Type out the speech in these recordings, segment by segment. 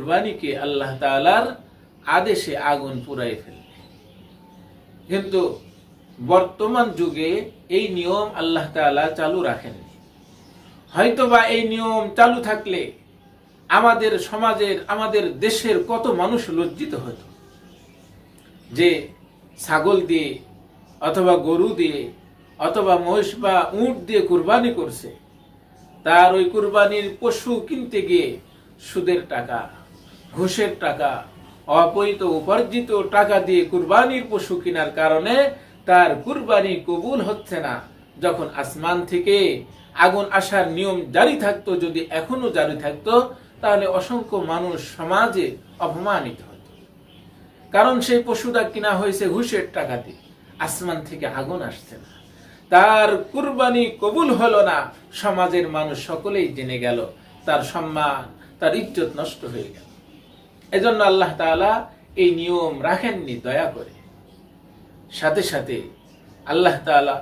কুরবানিকে আল্লাহ তাআলার আদেশে আগুন পুড়াই ফেলবে। কিন্তু বর্তমান যুগে এই নিয়ম আল্লাহ তাআলা চালু রাখেননি। হয়তোবা এই নিয়ম চালু থাকলে আমাদের সমাজের, আমাদের দেশের কত মানুষ লজ্জিত হতো যে ছাগল দিয়ে অথবা গরু দিয়ে অথবা মহিষ বা উট দিয়ে কুরবানি করছে, তার ওই কুরবানির পশু কিনতে গিয়ে সুদের টাকা, ঘুষের টাকা, অবৈধ উপার্জিত টাকা দিয়ে কুরবানির পশু কেনার কারণে তার কুরবানি কবুল হচ্ছে না। যখন আসমান থেকে আগুন আসার নিয়ম জারি থাকতো, যদি এখনো জারি থাকতো, তাহলে অসংখ্য মানুষ সমাজে অপমানিত হতো। কারণ সেই পশুটা কিনা হয়েছে ঘুষের টাকা দিয়ে, আসমান থেকে আগুন আসছে না, তার কুরবানি কবুল হলো না। সমাজের মানুষ সকলেই জেনে গেল, তার সম্মান, তার ইজ্জত নষ্ট হয়ে গেল। এজন্য আল্লাহ তাআলা এই নিয়ম রাখেননি দয়া করে। সাথে সাথে আল্লাহ তাআলা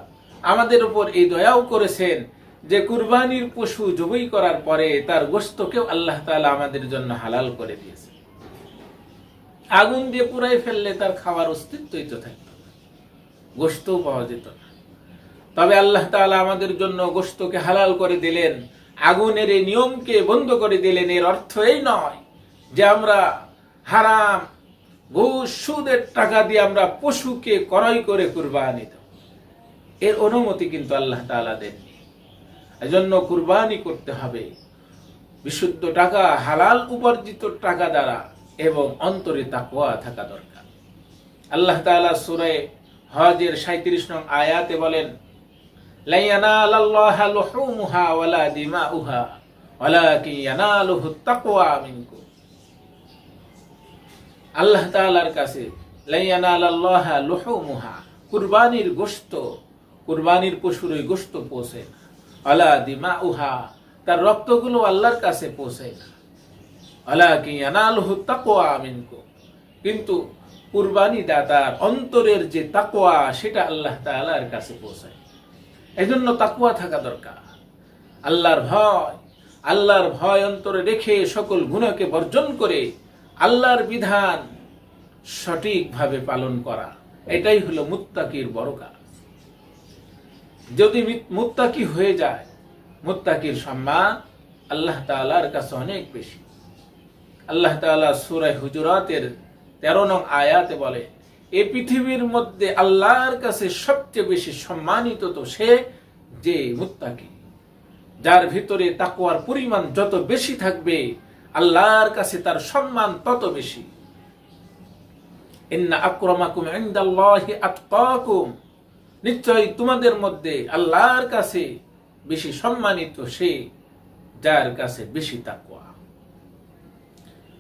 আমাদের উপর এই দয়াও করেছেন যে কুরবানির পশু জবাই করার পরে তার গোশতকেও আল্লাহ তাআলা আমাদের জন্য হালাল করে দিয়েছে। আগুন দিয়ে পুড়াই ফেললে তার খাওয়ার অস্তিত্বই তো থাকতো না, গোশতও পাওয়া যেত না। তবে আল্লাহ তাআলা আমাদের জন্য গোশতকে হালাল করে দিলেন, আগুনের এই নিয়মকে বন্ধ করে দিলেন। এর অর্থ এই নয় যে আমরা হারাম, ঘুষ, সুদের টাকা দিয়ে আমরা পশুকে ক্রয় করে কুরবানি দেব, এর অনুমতি কিন্তু আল্লাহ তাআলা দেননি। এজন্য কুরবানি করতে হবে বিশুদ্ধ টাকা, হালাল উপার্জিত টাকা দ্বারা, এবং অন্তরে তাকওয়া থাকা দরকার। আল্লাহ তাআলা সূরা হজের 37 নং আয়াতে বলেন, লা ইয়ানালাল্লাহা লুহুমুহা ওয়ালা দিমাউহা ওয়ালাকিন ইয়ানালুহুত তাকওয়া মিনকুম। আল্লাহ তাআলার কাছে লা ইয়ানালাল্লাহা লুহুমুহা, কুরবানির গোশত, কুরবানির পশুর ওই গোশত পৌঁছে না। ওয়ালা দিমাউহা, তার রক্তগুলো আল্লাহর কাছে পৌঁছে না। ওয়ালাকিন ইয়ানালুহুত তাকওয়া মিনকুম, কিন্তু কুরবানি দাতার অন্তরের যে তাকওয়া, সেটা আল্লাহ তাআলার কাছে পৌঁছায়। এজন্য তাকওয়া থাকা দরকার। আল্লাহর ভয় অন্তরে রেখে সকল গুনাহকে বর্জন করে আল্লাহর বিধান সঠিকভাবে পালন করা, এটাই হলো মুত্তাকির বড় কাজ। যদি মুত্তাকি হয়ে যায়, মুত্তাকির সম্মান আল্লাহ তাআলার কাছে অনেক বেশি। আল্লাহ তাআলা সূরা হুজুরাতের 13 নং আয়াতে বলে, এই পৃথিবীর মধ্যে আল্লাহর কাছে সবচেয়ে বেশি সম্মানিত তো সে যে মুত্তাকি, যার ভিতরে তাকওয়ার পরিমাণ যত বেশি থাকবে আল্লাহর কাছে তার সম্মান তত বেশি। ইন্না আকরামাকুম ইনদাল্লাহি আতকাকুম, নিশ্চয়ই তোমাদের মধ্যে আল্লাহর কাছে বেশি সম্মানিত সে যার কাছে বেশি তাকওয়া।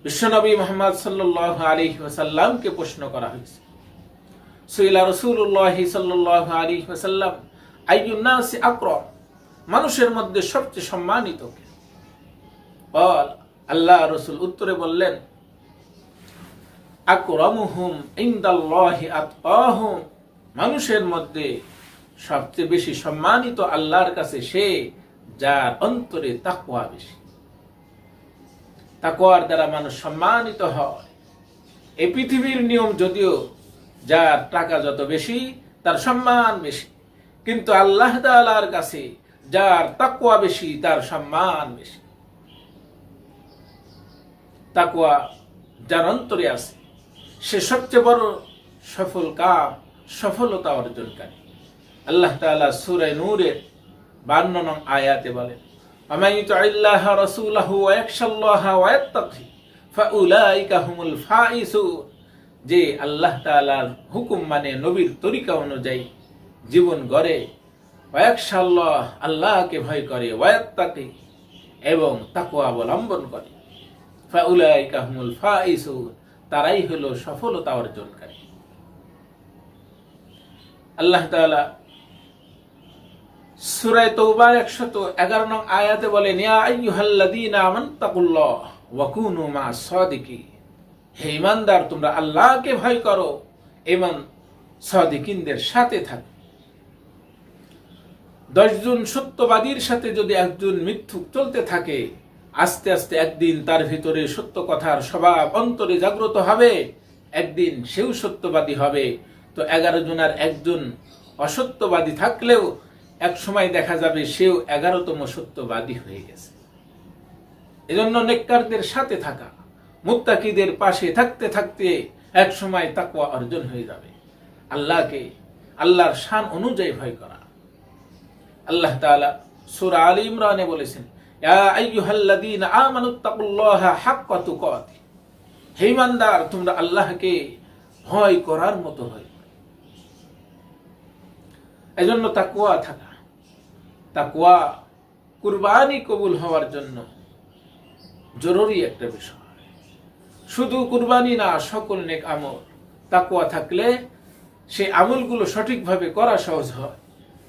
বিশ্বনবী মুহাম্মদ সাল্লাল্লাহু আলাইহি ওয়াসাল্লামকে প্রশ্ন করা হয়েছে, সুইলা রাসূলুল্লাহ সাল্লাল্লাহু আলাইহি ওয়াসাল্লাম আইয়ুন নাসি আকরাম, মানুষের মধ্যে সবচেয়ে সম্মানিত কে? বল, আল্লাহ রাসূল উত্তরে বললেন, আকরামুহুম ইনদাল্লাহি আতকাহুম, মানুষের মধ্যে সবচেয়ে বেশি সম্মানিত আল্লাহর কাছে সে যার অন্তরে তাকওয়া বেশি। তাকওয়ার দ্বারা মানুষ সম্মানিত হয়। এই পৃথিবীর নিয়ম যদিও যার টাকা যত বেশি তার সম্মান বেশি, কিন্তু আল্লাহ তাআলার কাছে যার তাকওয়া বেশি তার সম্মান বেশি। তাকওয়া যার অন্তরে আছে সে সবচেয়ে বড় সফলতা অর্জনকারী। আল্লাহ তাআলা সূরা নূরের 52 নং আয়াতে বলেন, আমান ইউতিল্লাহা রাসূলাহু ওয়া ইয়াখশাল্লাহা ওয়া ইয়াত্তাকি ফাউলাইকা হুমুল ফাইজুন, যে আল্লাহ তাআলার হুকুম মানে, নবীর তরিকা অনুযায়ী জীবন গড়ে, ওয়া ইয়াখশাল্লাহ, আল্লাহকে ভয় করে, ওয়া ইয়াত্তাকি, এবং তাকওয়া অবলম্বন করে, ফাউলাইকা হুমুল ফাইজুন, তারাই হলো সফলতা অর্জনকারী। আল্লাহ তাআলা সূরা তাওবার 111 নং আয়াতে বলেন, ইয়া আইয়ুহাল্লাযীনা আমানতাকুল্লাহ ওয়া কুনু মা'আস সাদিকিন, হে ঈমানদার তোমরা আল্লাহকে ভয় করো এবং সাদিকিনদের সাথে থাকো। 10 জন সত্যবাদীর সাথে যদি একজন মিথ্যুক চলতে থাকে, আস্তে আস্তে একদিন তার ভিতরে সত্য কথার স্বভাব অন্তরে জাগ্রত হবে, একদিন সেও সত্যবাদী হবে। তো 11 জনের একজন অসত্যবাদী থাকলেও এক সময় দেখা যাবে সেও 11তম সত্যবাদী হয়ে গেছে। এজন্য নেককারদের সাথে থাকা, মুত্তাকিদের পাশে থাকতে থাকতে এক সময় তাকওয়া অর্জন হয়ে যাবে। আল্লাহর শান অনুযায়ী ভয় করা। আল্লাহ তাআলা সূরা আলে ইমরানে বলেছেন, ইয়া আইয়ুহাল্লাযীনা আমানুত্তাকুল্লাহা হাক্কা তুকাতিহ, হে ঈমানদার তোমরা আল্লাহকে ভয় করার মতো ভয় করো। এজন্য তাকওয়া থাকা, তাকওয়া কুরবানি কবুল হওয়ার জন্য জরুরি একটা বিষয়। শুধু কুরবানি না, সকল নেক আমল তাকওয়া থাকলে সেই আমলগুলো সঠিকভাবে করা সহজ হয়।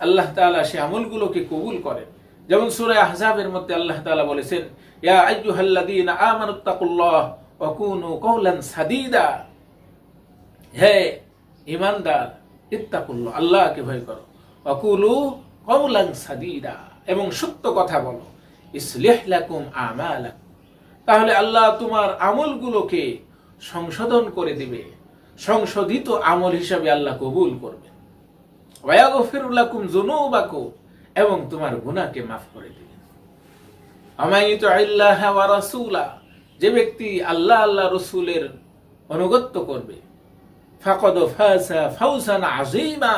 আল্লাহ তাআলা সেই আমলগুলোকে কবুল করেন। যেমন সূরা আহজাবের মধ্যে আল্লাহ তাআলা বলেছেন, ইয়া আইয়ুহাল্লাযীনা আমানুত্তাকুল্লাহ ওয়া কুনু কাওলান সাদীদা, হে ঈমানদার ইত্তাকুল্লাহ, আল্লাহকে ভয় করো, ওয়া কুলু কাওলান সাদীদা, এবং সত্য কথা বলো, ইসলিহ লাকুম আমালাকুম, তাহলে আল্লাহ তোমার আমলগুলোকে সংশোধন করে দিবে, সংশোধিত আমল হিসাবে আল্লাহ কবুল করবে। ওয়া ইয়াগফির লাকুম যুনুবাকুম, এবং তোমার গুনাহকে মাফ করে দিবেন। আমাইতুল্লাহ ওয়া রাসূলা, যে ব্যক্তি আল্লাহ রাসূলের অনুগত্য করবে, ফাকাদ ফাযা ফাওজান আযীমা,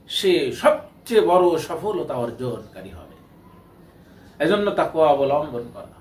সে সবচেয়ে বড় সফলতা অর্জনকারী হবে। এজন্য তাকওয়া অবলম্বন করা।